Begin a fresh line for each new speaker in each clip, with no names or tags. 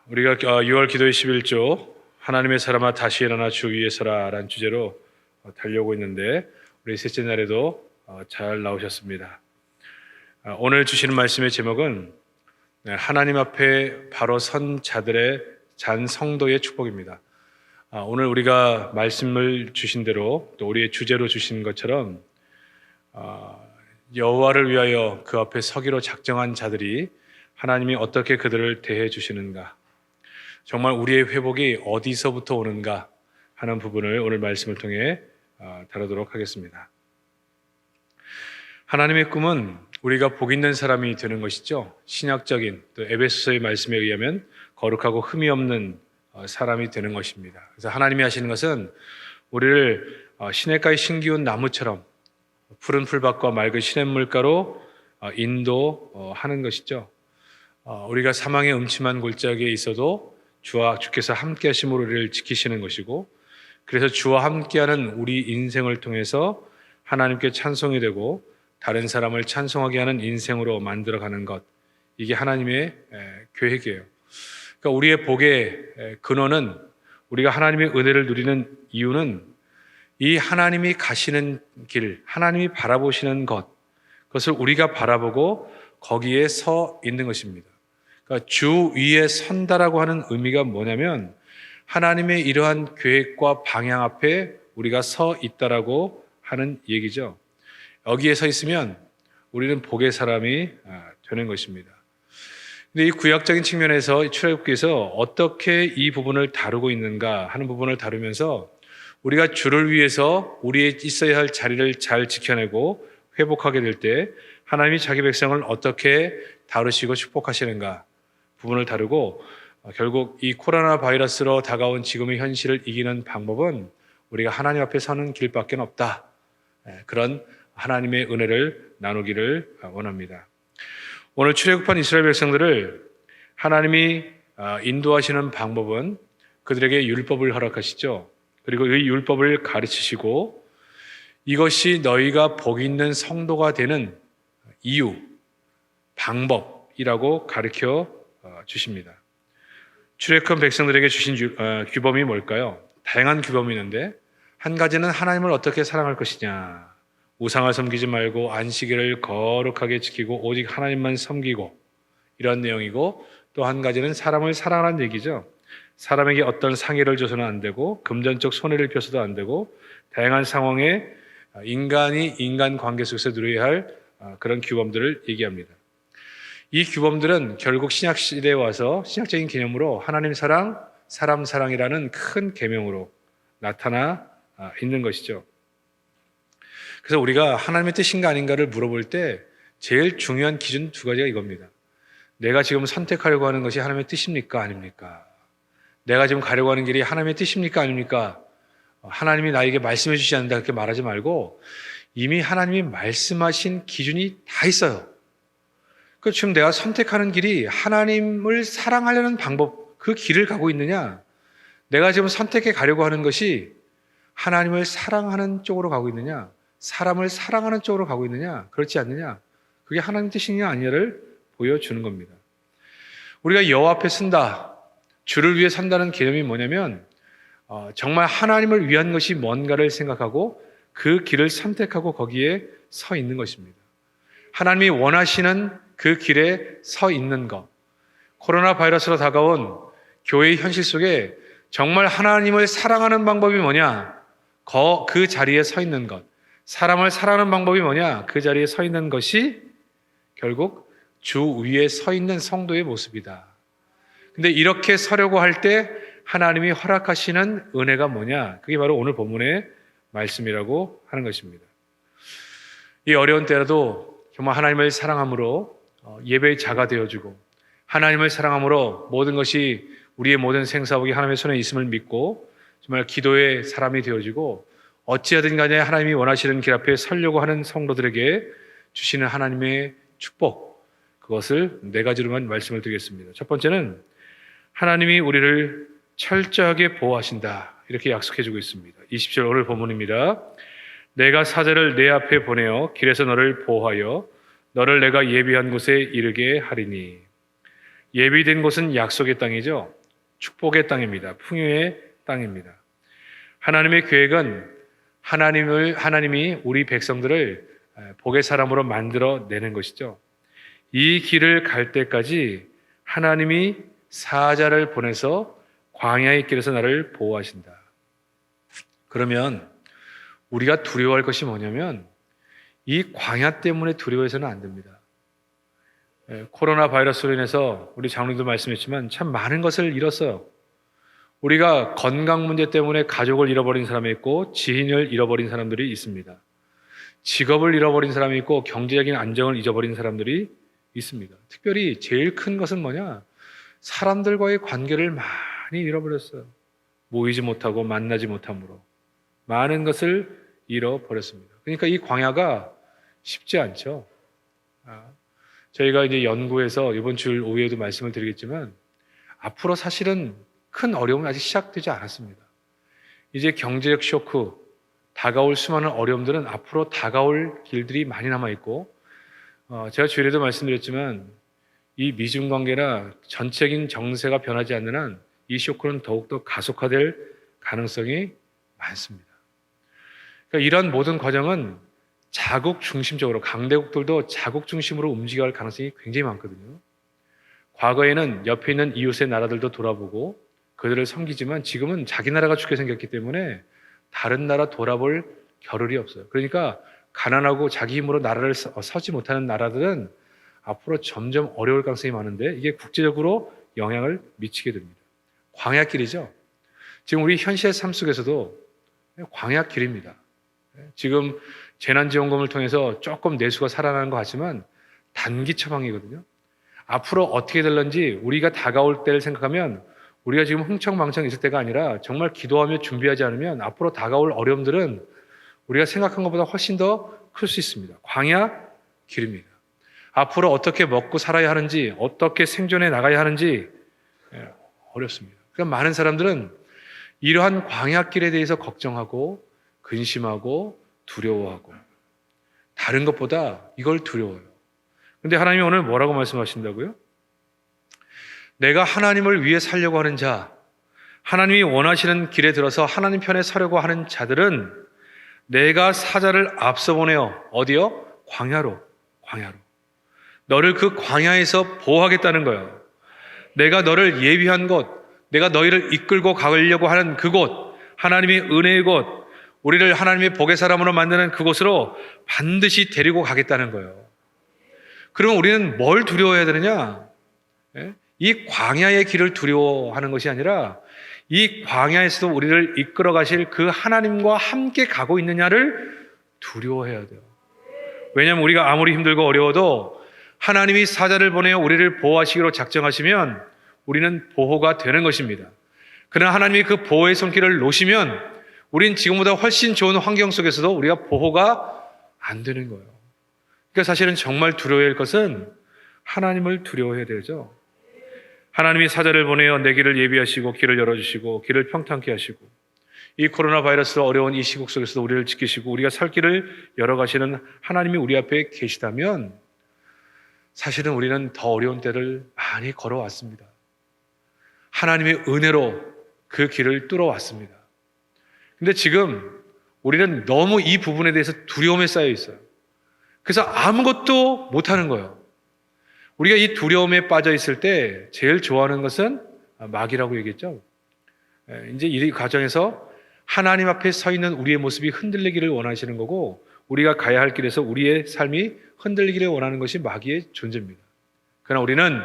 우리가 6월 기도의 11조 하나님의 사람아 다시 일어나 주 위에 서라 라는 주제로 달려오고 있는데 우리 셋째 날에도 잘 나오셨습니다. 오늘 주시는 말씀의 제목은 하나님 앞에 바로 선 자들의 잔 성도의 축복입니다. 오늘 우리가 말씀을 주신 대로 또 우리의 주제로 주신 것처럼 여호와를 위하여 그 앞에 서기로 작정한 자들이 하나님이 어떻게 그들을 대해 주시는가, 정말 우리의 회복이 어디서부터 오는가 하는 부분을 오늘 말씀을 통해 다루도록 하겠습니다. 하나님의 꿈은 우리가 복 있는 사람이 되는 것이죠. 신약적인 또 에베소서의 말씀에 의하면 거룩하고 흠이 없는 사람이 되는 것입니다. 그래서 하나님이 하시는 것은 우리를 시냇가의 신기운 나무처럼 푸른 풀밭과 맑은 시냇물가로 인도하는 것이죠. 우리가 사망의 음침한 골짜기에 있어도 주께서 함께 하심으로 우리를 지키시는 것이고, 그래서 주와 함께하는 우리 인생을 통해서 하나님께 찬송이 되고 다른 사람을 찬송하게 하는 인생으로 만들어가는 것, 이게 하나님의 계획이에요. 그러니까 우리의 복의 근원은, 우리가 하나님의 은혜를 누리는 이유는 이 하나님이 가시는 길, 하나님이 바라보시는 것, 그것을 우리가 바라보고 거기에 서 있는 것입니다. 그러니까 주 위에 선다라고 하는 의미가 뭐냐면 하나님의 이러한 계획과 방향 앞에 우리가 서 있다라고 하는 얘기죠. 여기에 서 있으면 우리는 복의 사람이 되는 것입니다. 근데 이 구약적인 측면에서 출애굽기에서 어떻게 이 부분을 다루고 있는가 하는 부분을 다루면서 우리가 주를 위해서 우리의 있어야 할 자리를 잘 지켜내고 회복하게 될 때 하나님이 자기 백성을 어떻게 다루시고 축복하시는가 부분을 다루고, 결국 이 코로나 바이러스로 다가온 지금의 현실을 이기는 방법은 우리가 하나님 앞에 서는 길밖에 없다. 그런 하나님의 은혜를 나누기를 원합니다. 오늘 출애굽한 이스라엘 백성들을 하나님이 인도하시는 방법은 그들에게 율법을 허락하시죠. 그리고 이 율법을 가르치시고 이것이 너희가 복 있는 성도가 되는 이유, 방법이라고 가르쳐 주십니다. 출애굽한 백성들에게 주신 규범이 뭘까요? 다양한 규범이 있는데 한 가지는 하나님을 어떻게 사랑할 것이냐, 우상을 섬기지 말고 안식일을 거룩하게 지키고 오직 하나님만 섬기고, 이런 내용이고, 또 한 가지는 사람을 사랑하라는 얘기죠. 사람에게 어떤 상해를 줘서는 안 되고 금전적 손해를 펴서도 안 되고 다양한 상황에 인간이 인간 관계 속에서 누려야 할 그런 규범들을 얘기합니다. 이 규범들은 결국 신약시대에 와서 신약적인 개념으로 하나님 사랑, 사람 사랑이라는 큰 계명으로 나타나 있는 것이죠. 그래서 우리가 하나님의 뜻인가 아닌가를 물어볼 때 제일 중요한 기준 두 가지가 이겁니다. 내가 지금 선택하려고 하는 것이 하나님의 뜻입니까? 아닙니까? 내가 지금 가려고 하는 길이 하나님의 뜻입니까? 아닙니까? 하나님이 나에게 말씀해 주시지 않는다 그렇게 말하지 말고 이미 하나님이 말씀하신 기준이 다 있어요. 지금 내가 선택하는 길이 하나님을 사랑하려는 방법, 그 길을 가고 있느냐, 내가 지금 선택해 가려고 하는 것이 하나님을 사랑하는 쪽으로 가고 있느냐, 사람을 사랑하는 쪽으로 가고 있느냐, 그렇지 않느냐, 그게 하나님 뜻이냐 아니냐를 보여주는 겁니다. 우리가 여호와 앞에 선다, 주를 위해 산다는 개념이 뭐냐면 정말 하나님을 위한 것이 뭔가를 생각하고 그 길을 선택하고 거기에 서 있는 것입니다. 하나님이 원하시는 그 길에 서 있는 것. 코로나 바이러스로 다가온 교회의 현실 속에 정말 하나님을 사랑하는 방법이 뭐냐? 그 자리에 서 있는 것. 사람을 사랑하는 방법이 뭐냐? 그 자리에 서 있는 것이 결국 주 위에 서 있는 성도의 모습이다. 근데 이렇게 서려고 할 때 하나님이 허락하시는 은혜가 뭐냐? 그게 바로 오늘 본문의 말씀이라고 하는 것입니다. 이 어려운 때라도 정말 하나님을 사랑함으로 예배의 자가 되어주고, 하나님을 사랑함으로 모든 것이 우리의 모든 생사복이 하나님의 손에 있음을 믿고 정말 기도의 사람이 되어지고, 어찌하든 간에 하나님이 원하시는 길 앞에 서려고 하는 성도들에게 주시는 하나님의 축복, 그것을 네 가지로만 말씀을 드리겠습니다. 첫 번째는 하나님이 우리를 철저하게 보호하신다, 이렇게 약속해주고 있습니다. 20절 오늘 본문입니다. 내가 사자를 내 앞에 보내어 길에서 너를 보호하여 너를 내가 예비한 곳에 이르게 하리니. 예비된 곳은 약속의 땅이죠. 축복의 땅입니다. 풍요의 땅입니다. 하나님의 계획은 하나님이 우리 백성들을 복의 사람으로 만들어 내는 것이죠. 이 길을 갈 때까지 하나님이 사자를 보내서 광야의 길에서 나를 보호하신다. 그러면 우리가 두려워할 것이 뭐냐면 이 광야 때문에 두려워해서는 안 됩니다. 코로나 바이러스로 인해서 우리 장로님도 말씀했지만 참 많은 것을 잃었어요. 우리가 건강 문제 때문에 가족을 잃어버린 사람이 있고 지인을 잃어버린 사람들이 있습니다. 직업을 잃어버린 사람이 있고 경제적인 안정을 잊어버린 사람들이 있습니다. 특별히 제일 큰 것은 뭐냐? 사람들과의 관계를 많이 잃어버렸어요. 모이지 못하고 만나지 못함으로 많은 것을 잃어버렸습니다. 그러니까 이 광야가 쉽지 않죠. 저희가 이제 연구해서 이번 주 오후에도 말씀을 드리겠지만 앞으로 사실은 큰 어려움은 아직 시작되지 않았습니다. 이제 경제적 쇼크, 다가올 수많은 어려움들은 앞으로 다가올 길들이 많이 남아있고 제가 주일에도 말씀드렸지만 이 미중 관계나 전체적인 정세가 변하지 않는 한 이 쇼크는 더욱더 가속화될 가능성이 많습니다. 그러니까 이런 모든 과정은 자국 중심적으로 강대국들도 자국 중심으로 움직여갈 가능성이 굉장히 많거든요. 과거에는 옆에 있는 이웃의 나라들도 돌아보고 그들을 섬기지만 지금은 자기 나라가 죽게 생겼기 때문에 다른 나라 돌아볼 겨를이 없어요. 그러니까 가난하고 자기 힘으로 나라를 서지 못하는 나라들은 앞으로 점점 어려울 가능성이 많은데 이게 국제적으로 영향을 미치게 됩니다. 광야길이죠. 지금 우리 현실의 삶 속에서도 광야길입니다. 지금 재난지원금을 통해서 조금 내수가 살아나는 것 같지만 단기 처방이거든요. 앞으로 어떻게 될런지 우리가 다가올 때를 생각하면 우리가 지금 흥청망청 있을 때가 아니라 정말 기도하며 준비하지 않으면 앞으로 다가올 어려움들은 우리가 생각한 것보다 훨씬 더 클 수 있습니다. 광야 길입니다. 앞으로 어떻게 먹고 살아야 하는지, 어떻게 생존해 나가야 하는지 어렵습니다. 그러니까 많은 사람들은 이러한 광야길에 대해서 걱정하고 근심하고 두려워하고 다른 것보다 이걸 두려워요. 그런데 하나님이 오늘 뭐라고 말씀하신다고요? 내가 하나님을 위해 살려고 하는 자, 하나님이 원하시는 길에 들어서 하나님 편에 서려고 하는 자들은 내가 사자를 앞서 보내어 어디요? 광야로. 너를 그 광야에서 보호하겠다는 거예요. 내가 너를 예비한 곳, 내가 너희를 이끌고 가려고 하는 그곳, 하나님의 은혜의 곳, 우리를 하나님의 복의 사람으로 만드는 그곳으로 반드시 데리고 가겠다는 거예요. 그러면 우리는 뭘 두려워해야 되느냐? 이 광야의 길을 두려워하는 것이 아니라 이 광야에서도 우리를 이끌어 가실 그 하나님과 함께 가고 있느냐를 두려워해야 돼요. 왜냐하면 우리가 아무리 힘들고 어려워도 하나님이 사자를 보내어 우리를 보호하시기로 작정하시면 우리는 보호가 되는 것입니다. 그러나 하나님이 그 보호의 손길을 놓으시면 우린 지금보다 훨씬 좋은 환경 속에서도 우리가 보호가 안 되는 거예요. 그러니까 사실은 정말 두려워해야 할 것은 하나님을 두려워해야 되죠. 하나님이 사자를 보내어 내 길을 예비하시고 길을 열어주시고 길을 평탄케 하시고 이 코로나 바이러스로 어려운 이 시국 속에서도 우리를 지키시고 우리가 살 길을 열어가시는 하나님이 우리 앞에 계시다면 사실은 우리는 더 어려운 때를 많이 걸어왔습니다. 하나님의 은혜로 그 길을 뚫어왔습니다. 근데 지금 우리는 너무 이 부분에 대해서 두려움에 쌓여 있어요. 그래서 아무것도 못하는 거예요. 우리가 이 두려움에 빠져 있을 때 제일 좋아하는 것은 마귀라고 얘기했죠. 이제 이 과정에서 하나님 앞에 서 있는 우리의 모습이 흔들리기를 원하시는 거고 우리가 가야 할 길에서 우리의 삶이 흔들리기를 원하는 것이 마귀의 존재입니다. 그러나 우리는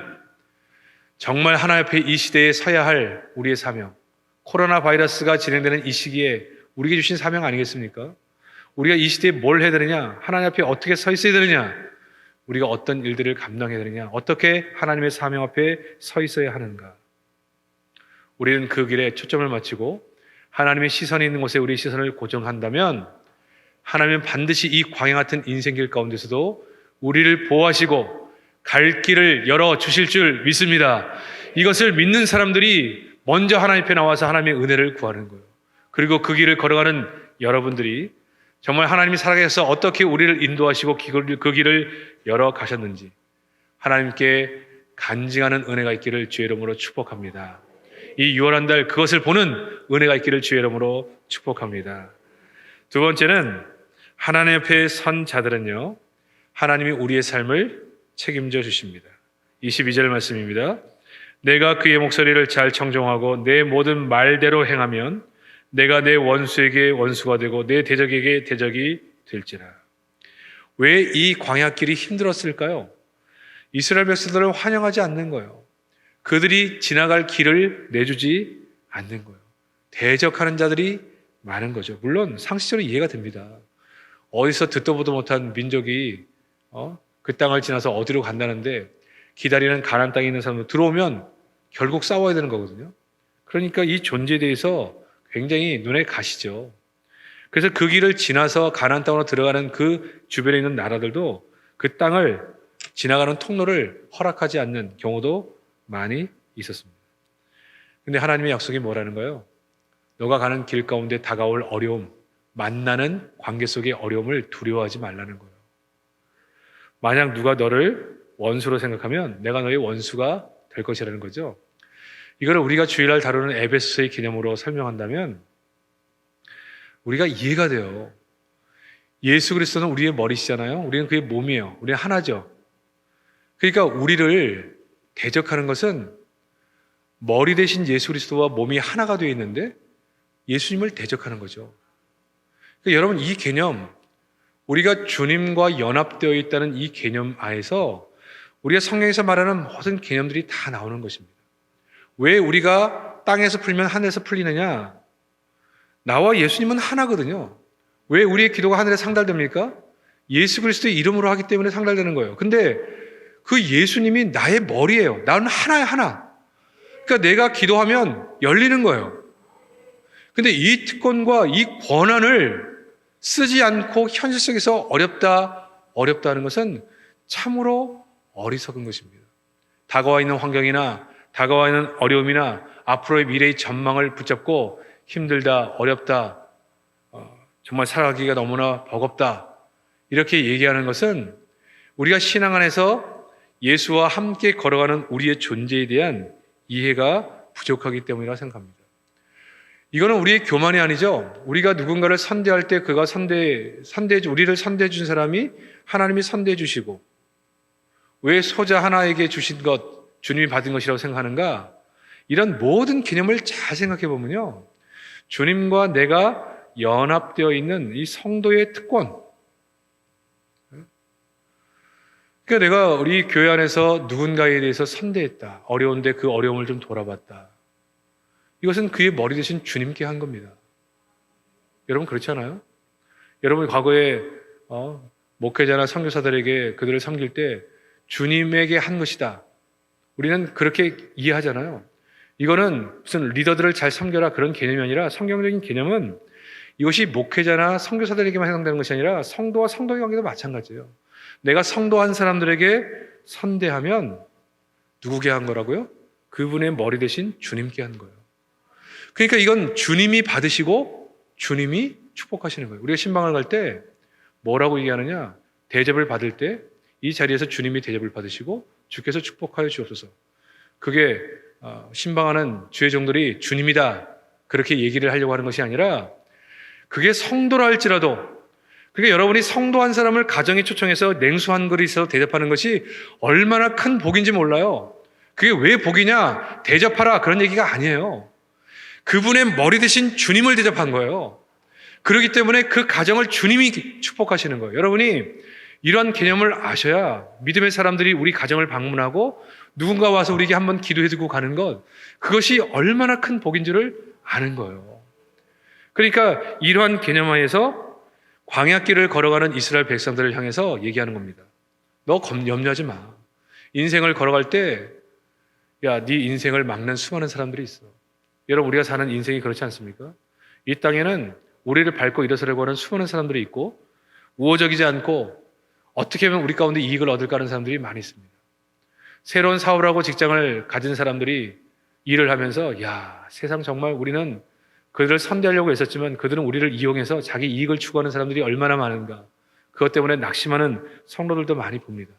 정말 하나님 앞에 이 시대에 서야 할 우리의 사명, 코로나 바이러스가 진행되는 이 시기에 우리에게 주신 사명 아니겠습니까? 우리가 이 시대에 뭘 해야 되느냐? 하나님 앞에 어떻게 서 있어야 되느냐? 우리가 어떤 일들을 감당해야 되느냐? 어떻게 하나님의 사명 앞에 서 있어야 하는가? 우리는 그 길에 초점을 맞추고 하나님의 시선이 있는 곳에 우리의 시선을 고정한다면 하나님은 반드시 이 광야 같은 인생길 가운데서도 우리를 보호하시고 갈 길을 열어주실 줄 믿습니다. 이것을 믿는 사람들이 먼저 하나님 앞에 나와서 하나님의 은혜를 구하는 거예요. 그리고 그 길을 걸어가는 여러분들이 정말 하나님이 살아계셔서 어떻게 우리를 인도하시고 그 길을 열어 가셨는지 하나님께 간증하는 은혜가 있기를 주의 이름으로 축복합니다. 이 6월 한 달 그것을 보는 은혜가 있기를 주의 이름으로 축복합니다. 두 번째는 하나님 옆에 선 자들은요, 하나님이 우리의 삶을 책임져 주십니다. 22절 말씀입니다. 내가 그의 목소리를 잘 청종하고 내 모든 말대로 행하면 내가 내 원수에게 원수가 되고 내 대적에게 대적이 될지라. 왜 이 광야길이 힘들었을까요? 이스라엘 백성들을 환영하지 않는 거예요. 그들이 지나갈 길을 내주지 않는 거예요. 대적하는 자들이 많은 거죠. 물론 상식적으로 이해가 됩니다. 어디서 듣도 보도 못한 민족이 그 땅을 지나서 어디로 간다는데 기다리는 가나안 땅에 있는 사람들 들어오면 결국 싸워야 되는 거거든요. 그러니까 이 존재에 대해서 굉장히 눈에 가시죠. 그래서 그 길을 지나서 가나안 땅으로 들어가는 그 주변에 있는 나라들도 그 땅을 지나가는 통로를 허락하지 않는 경우도 많이 있었습니다. 근데 하나님의 약속이 뭐라는 거예요? 너가 가는 길 가운데 다가올 어려움, 만나는 관계 속의 어려움을 두려워하지 말라는 거예요. 만약 누가 너를 원수로 생각하면 내가 너의 원수가 될 것이라는 거죠. 이거를 우리가 주일날 다루는 에베소서의 개념으로 설명한다면 우리가 이해가 돼요. 예수 그리스도는 우리의 머리시잖아요. 우리는 그의 몸이에요. 우리는 하나죠. 그러니까 우리를 대적하는 것은 머리 대신 예수 그리스도와 몸이 하나가 되어 있는데 예수님을 대적하는 거죠. 그러니까 여러분, 이 개념, 우리가 주님과 연합되어 있다는 이 개념 하에서 우리가 성경에서 말하는 모든 개념들이 다 나오는 것입니다. 왜 우리가 땅에서 풀면 하늘에서 풀리느냐? 나와 예수님은 하나거든요. 왜 우리의 기도가 하늘에 상달됩니까? 예수 그리스도의 이름으로 하기 때문에 상달되는 거예요. 근데 그 예수님이 나의 머리예요. 나는 하나야, 하나. 그러니까 내가 기도하면 열리는 거예요. 근데 이 특권과 이 권한을 쓰지 않고 현실 속에서 어렵다는 것은 참으로 어리석은 것입니다. 다가와 있는 환경이나 다가와 있는 어려움이나 앞으로의 미래의 전망을 붙잡고 힘들다, 어렵다, 정말 살아가기가 너무나 버겁다 이렇게 얘기하는 것은 우리가 신앙 안에서 예수와 함께 걸어가는 우리의 존재에 대한 이해가 부족하기 때문이라고 생각합니다. 이거는 우리의 교만이 아니죠. 우리가 누군가를 선대할 때 그가 우리를 선대해 준 사람이 하나님이 선대해 주시고 왜 소자 하나에게 주신 것, 주님이 받은 것이라고 생각하는가? 이런 모든 개념을 잘 생각해 보면요. 주님과 내가 연합되어 있는 이 성도의 특권. 그러니까 내가 우리 교회 안에서 누군가에 대해서 선대했다. 어려운데 그 어려움을 좀 돌아봤다. 이것은 그의 머리 대신 주님께 한 겁니다. 여러분 그렇지 않아요? 여러분 과거에 목회자나 선교사들에게 그들을 섬길 때 주님에게 한 것이다. 우리는 그렇게 이해하잖아요. 이거는 무슨 리더들을 잘 섬겨라 그런 개념이 아니라 성경적인 개념은 이것이 목회자나 선교사들에게만 해당되는 것이 아니라 성도와 성도의 관계도 마찬가지예요. 내가 성도한 사람들에게 선대하면 누구게 한 거라고요? 그분의 머리 대신 주님께 한 거예요. 그러니까 이건 주님이 받으시고 주님이 축복하시는 거예요. 우리가 신방을 갈 때 뭐라고 얘기하느냐? 대접을 받을 때 이 자리에서 주님이 대접을 받으시고 주께서 축복하여 주옵소서. 그게 신방하는 주의 종들이 주님이다 그렇게 얘기를 하려고 하는 것이 아니라 그게 성도라 할지라도 그러니까 여러분이 성도 한 사람을 가정에 초청해서 냉수 한 그릇 있어서 대접하는 것이 얼마나 큰 복인지 몰라요. 그게 왜 복이냐? 대접하라 그런 얘기가 아니에요. 그분의 머리 대신 주님을 대접한 거예요. 그렇기 때문에 그 가정을 주님이 축복하시는 거예요. 여러분이 이런 개념을 아셔야 믿음의 사람들이 우리 가정을 방문하고 누군가 와서 우리에게 한번 기도해주고 가는 것 그것이 얼마나 큰 복인지를 아는 거예요. 그러니까 이러한 개념 하에서 광야길을 걸어가는 이스라엘 백성들을 향해서 얘기하는 겁니다. 너 염려하지 마. 인생을 걸어갈 때 네 인생을 막는 수많은 사람들이 있어. 여러분 우리가 사는 인생이 그렇지 않습니까? 이 땅에는 우리를 밟고 일어서려고 하는 수많은 사람들이 있고 우호적이지 않고 어떻게 하면 우리 가운데 이익을 얻을까 하는 사람들이 많이 있습니다. 새로운 사업을 하고 직장을 가진 사람들이 일을 하면서 세상 정말 우리는 그들을 선대하려고 했었지만 그들은 우리를 이용해서 자기 이익을 추구하는 사람들이 얼마나 많은가. 그것 때문에 낙심하는 성도들도 많이 봅니다.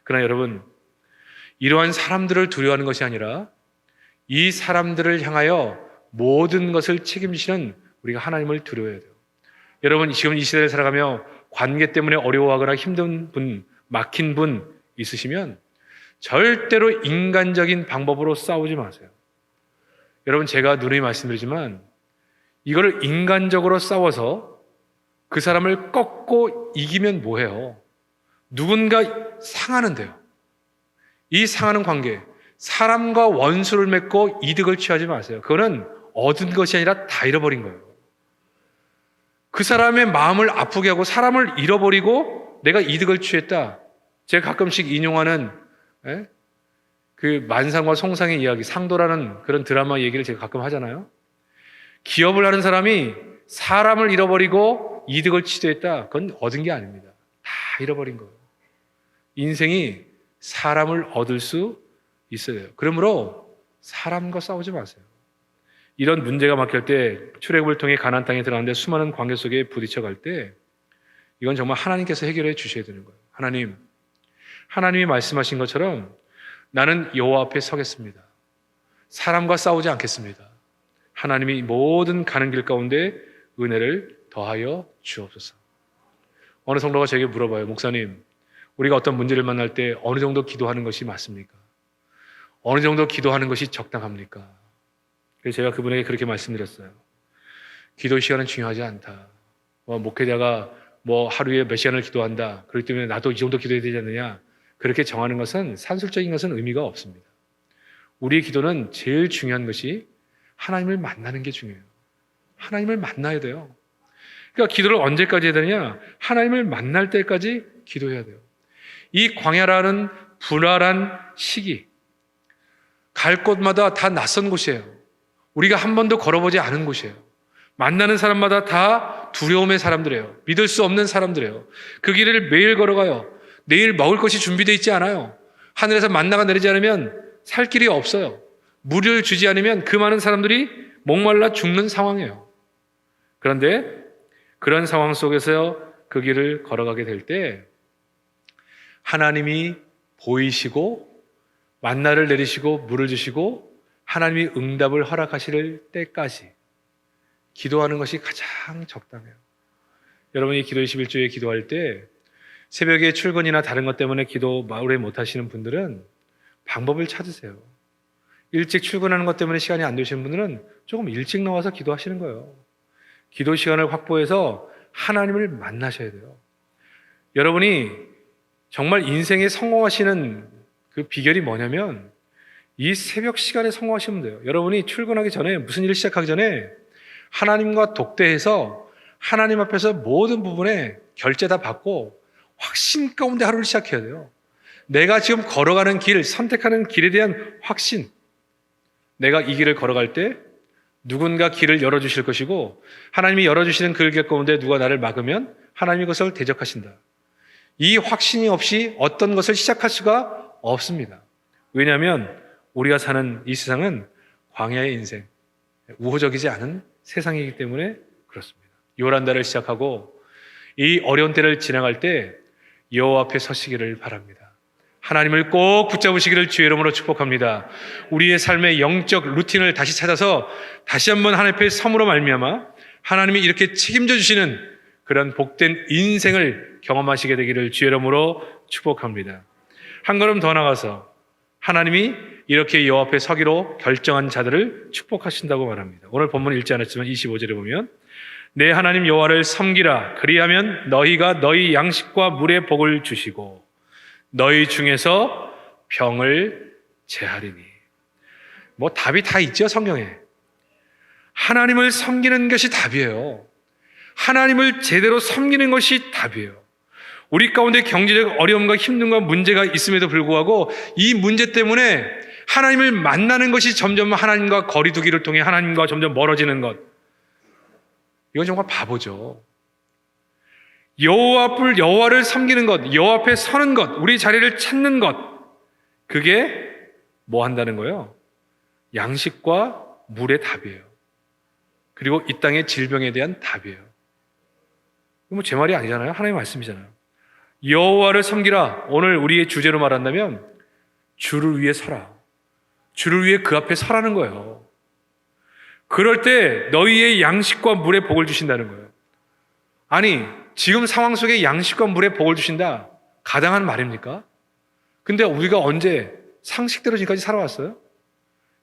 그러나 여러분 이러한 사람들을 두려워하는 것이 아니라 이 사람들을 향하여 모든 것을 책임지시는 우리가 하나님을 두려워해야 돼요. 여러분, 지금 이 시대를 살아가며 관계 때문에 어려워하거나 힘든 분, 막힌 분 있으시면 절대로 인간적인 방법으로 싸우지 마세요. 여러분, 제가 누누이 말씀드리지만 이거를 인간적으로 싸워서 그 사람을 꺾고 이기면 뭐해요? 누군가 상하는데요. 이 상하는 관계, 사람과 원수를 맺고 이득을 취하지 마세요. 그거는 얻은 것이 아니라 다 잃어버린 거예요. 그 사람의 마음을 아프게 하고 사람을 잃어버리고 내가 이득을 취했다. 제가 가끔씩 인용하는 그 만상과 송상의 이야기, 상도라는 그런 드라마 얘기를 제가 가끔 하잖아요. 기업을 하는 사람이 사람을 잃어버리고 이득을 취했다. 그건 얻은 게 아닙니다. 다 잃어버린 거예요. 인생이 사람을 얻을 수 있어야 돼요. 그러므로 사람과 싸우지 마세요. 이런 문제가 막힐 때, 출애굽을 통해 가나안 땅에 들어갔는데 수많은 관계 속에 부딪혀 갈 때 이건 정말 하나님께서 해결해 주셔야 되는 거예요. 하나님이 말씀하신 것처럼 나는 여호와 앞에 서겠습니다. 사람과 싸우지 않겠습니다. 하나님이 모든 가는 길 가운데 은혜를 더하여 주옵소서. 어느 성도가 저에게 물어봐요. 목사님, 우리가 어떤 문제를 만날 때 어느 정도 기도하는 것이 맞습니까? 어느 정도 기도하는 것이 적당합니까? 그래서 제가 그분에게 그렇게 말씀드렸어요. 기도 시간은 중요하지 않다. 목회자가 하루에 몇 시간을 기도한다. 그렇기 때문에 나도 이 정도 기도해야 되지 않느냐. 그렇게 정하는 것은 산술적인 것은 의미가 없습니다. 우리의 기도는 제일 중요한 것이 하나님을 만나는 게 중요해요. 하나님을 만나야 돼요. 그러니까 기도를 언제까지 해야 되느냐? 하나님을 만날 때까지 기도해야 돼요. 이 광야라는 불안한 시기, 갈 곳마다 다 낯선 곳이에요. 우리가 한 번도 걸어보지 않은 곳이에요. 만나는 사람마다 다 두려움의 사람들이에요. 믿을 수 없는 사람들이에요. 그 길을 매일 걸어가요. 내일 먹을 것이 준비되어 있지 않아요. 하늘에서 만나가 내리지 않으면 살 길이 없어요. 물을 주지 않으면 그 많은 사람들이 목말라 죽는 상황이에요. 그런데 그런 상황 속에서 그 길을 걸어가게 될 때 하나님이 보이시고 만나를 내리시고 물을 주시고 하나님이 응답을 허락하실 때까지 기도하는 것이 가장 적당해요. 여러분이 기도 21주에 기도할 때 새벽에 출근이나 다른 것 때문에 기도 오래 못하시는 분들은 방법을 찾으세요. 일찍 출근하는 것 때문에 시간이 안 되시는 분들은 조금 일찍 나와서 기도하시는 거예요. 기도 시간을 확보해서 하나님을 만나셔야 돼요. 여러분이 정말 인생에 성공하시는 그 비결이 뭐냐면 이 새벽 시간에 성공하시면 돼요. 여러분이 출근하기 전에 무슨 일을 시작하기 전에 하나님과 독대해서 하나님 앞에서 모든 부분에 결제 다 받고 확신 가운데 하루를 시작해야 돼요. 내가 지금 걸어가는 길, 선택하는 길에 대한 확신. 내가 이 길을 걸어갈 때 누군가 길을 열어주실 것이고 하나님이 열어주시는 그 길 가운데 누가 나를 막으면 하나님이 그것을 대적하신다. 이 확신이 없이 어떤 것을 시작할 수가 없습니다. 왜냐하면 우리가 사는 이 세상은 광야의 인생, 우호적이지 않은 세상이기 때문에 그렇습니다. 요란다를 시작하고 이 어려운 때를 지나갈 때 여호와 앞에 서시기를 바랍니다. 하나님을 꼭 붙잡으시기를 주의 이름으로 축복합니다. 우리의 삶의 영적 루틴을 다시 찾아서 다시 한번 하나님 앞에 섬으로 말미암아 하나님이 이렇게 책임져 주시는 그런 복된 인생을 경험하시게 되기를 주의 이름으로 축복합니다. 한 걸음 더 나가서 하나님이 이렇게 여호와 앞에 서기로 결정한 자들을 축복하신다고 말합니다. 오늘 본문 읽지 않았지만 25절에 보면 내 하나님 여호와를 섬기라. 그리하면 너희가 너희 양식과 물의 복을 주시고 너희 중에서 병을 제하리니. 답이 다 있죠, 성경에. 하나님을 섬기는 것이 답이에요. 하나님을 제대로 섬기는 것이 답이에요. 우리 가운데 경제적 어려움과 힘듦과 문제가 있음에도 불구하고 이 문제 때문에 하나님을 만나는 것이 점점 하나님과 거리두기를 통해 하나님과 점점 멀어지는 것. 이건 정말 바보죠. 여호와를 섬기는 것, 여호와 앞에 서는 것, 우리 자리를 찾는 것, 그게 뭐 한다는 거예요? 양식과 물의 답이에요. 그리고 이 땅의 질병에 대한 답이에요. 제 말이 아니잖아요. 하나님의 말씀이잖아요. 여호와를 섬기라. 오늘 우리의 주제로 말한다면 주를 위해 서라. 주를 위해 그 앞에 서라는 거예요. 그럴 때 너희의 양식과 물에 복을 주신다는 거예요. 아니, 지금 상황 속에 양식과 물에 복을 주신다. 가당한 말입니까? 근데 우리가 언제 상식대로 지금까지 살아왔어요?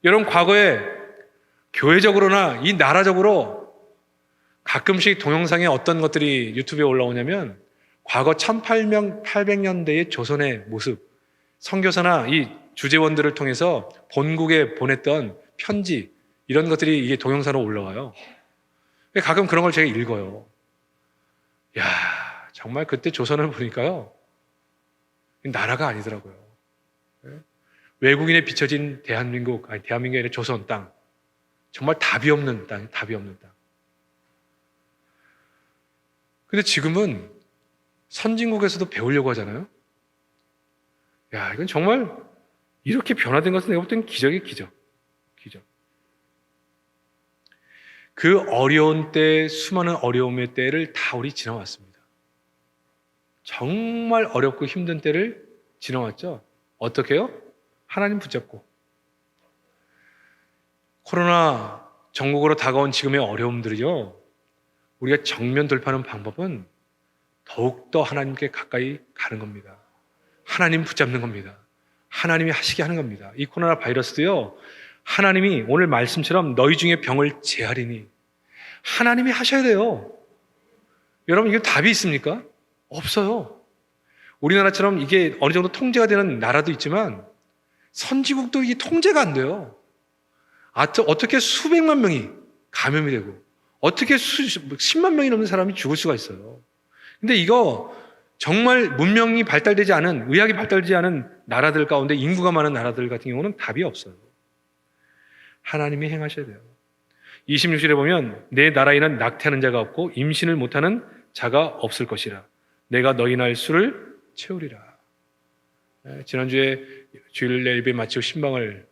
여러분, 과거에 교회적으로나 이 나라적으로 가끔씩 동영상에 어떤 것들이 유튜브에 올라오냐면 과거 1800년대의 조선의 모습, 선교사나 이 주재원들을 통해서 본국에 보냈던 편지, 이런 것들이 이게 동영상으로 올라와요. 가끔 그런 걸 제가 읽어요. 야, 정말 그때 조선을 보니까요, 나라가 아니더라고요. 외국인에 비춰진 대한민국이 아니라 조선 땅. 정말 답이 없는 땅, 답이 없는 땅. 근데 지금은 선진국에서도 배우려고 하잖아요. 야, 이건 정말 이렇게 변화된 것은 내가 볼 땐 기적이에요, 기적. 기적. 그 어려운 때, 수많은 어려움의 때를 다 우리 지나왔습니다. 정말 어렵고 힘든 때를 지나왔죠. 어떻게 해요? 하나님 붙잡고. 코로나 전국으로 다가온 지금의 어려움들이요, 우리가 정면 돌파하는 방법은 더욱더 하나님께 가까이 가는 겁니다. 하나님 붙잡는 겁니다. 하나님이 하시게 하는 겁니다. 이 코로나 바이러스도요, 하나님이 오늘 말씀처럼 너희 중에 병을 제하리니 하나님이 하셔야 돼요. 여러분, 이게 답이 있습니까? 없어요. 우리나라처럼 이게 어느 정도 통제가 되는 나라도 있지만 선진국도 이게 통제가 안 돼요. 어떻게 수백만 명이 감염이 되고 어떻게 10만 명이 넘는 사람이 죽을 수가 있어요. 근데 이거 정말 문명이 발달되지 않은, 의학이 발달되지 않은 나라들 가운데 인구가 많은 나라들 같은 경우는 답이 없어요. 하나님이 행하셔야 돼요. 26절에 보면 내 나라에는 낙태하는 자가 없고 임신을 못하는 자가 없을 것이라. 내가 너희 날 수를 채우리라. 지난주에 주일 예배 마치고 신방을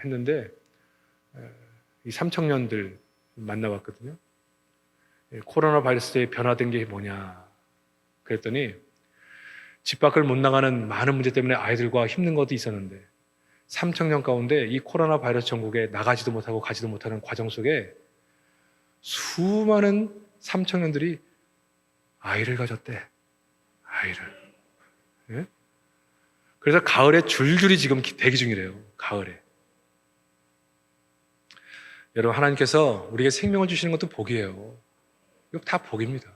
했는데 이 삼청년들 만나봤거든요. 코로나 바이러스에 변화된 게 뭐냐 그랬더니 집 밖을 못 나가는 많은 문제 때문에 아이들과 힘든 것도 있었는데 삼청년 가운데 이 코로나 바이러스 전국에 나가지도 못하고 가지도 못하는 과정 속에 수많은 삼청년들이 아이를 가졌대. 아이를. 예? 그래서 가을에 줄줄이 지금 대기 중이래요. 가을에. 여러분, 하나님께서 우리에게 생명을 주시는 것도 복이에요. 이거 다 복입니다.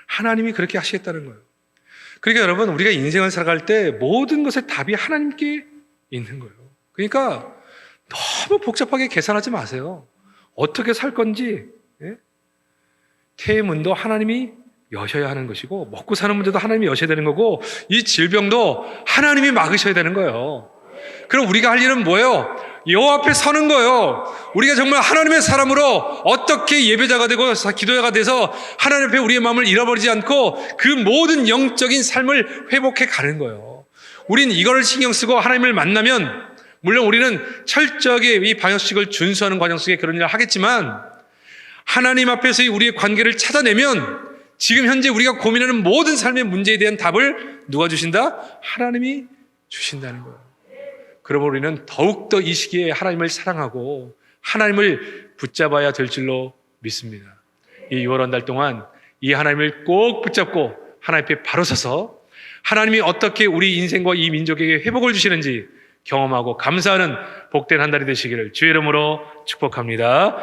하나님이 그렇게 하시겠다는 거예요. 그러니까 여러분, 우리가 인생을 살아갈 때 모든 것의 답이 하나님께 있는 거예요. 그러니까 너무 복잡하게 계산하지 마세요. 어떻게 살 건지, 태의 문도 하나님이 여셔야 하는 것이고, 먹고 사는 문제도 하나님이 여셔야 되는 거고, 이 질병도 하나님이 막으셔야 되는 거예요. 그럼 우리가 할 일은 뭐예요? 여호와 앞에 서는 거예요. 우리가 정말 하나님의 사람으로 어떻게 예배자가 되고 기도자가 돼서 하나님 앞에 우리의 마음을 잃어버리지 않고 그 모든 영적인 삶을 회복해 가는 거예요. 우린 이거를 신경 쓰고 하나님을 만나면, 물론 우리는 철저하게 이 방역식을 준수하는 과정 속에 그런 일을 하겠지만, 하나님 앞에서의 우리의 관계를 찾아내면 지금 현재 우리가 고민하는 모든 삶의 문제에 대한 답을 누가 주신다? 하나님이 주신다는 거예요. 그러므로 우리는 더욱더 이 시기에 하나님을 사랑하고 하나님을 붙잡아야 될 줄로 믿습니다. 이 6월 한 달 동안 이 하나님을 꼭 붙잡고 하나님 앞에 바로 서서 하나님이 어떻게 우리 인생과 이 민족에게 회복을 주시는지 경험하고 감사하는 복된 한 달이 되시기를 주의 이름으로 축복합니다.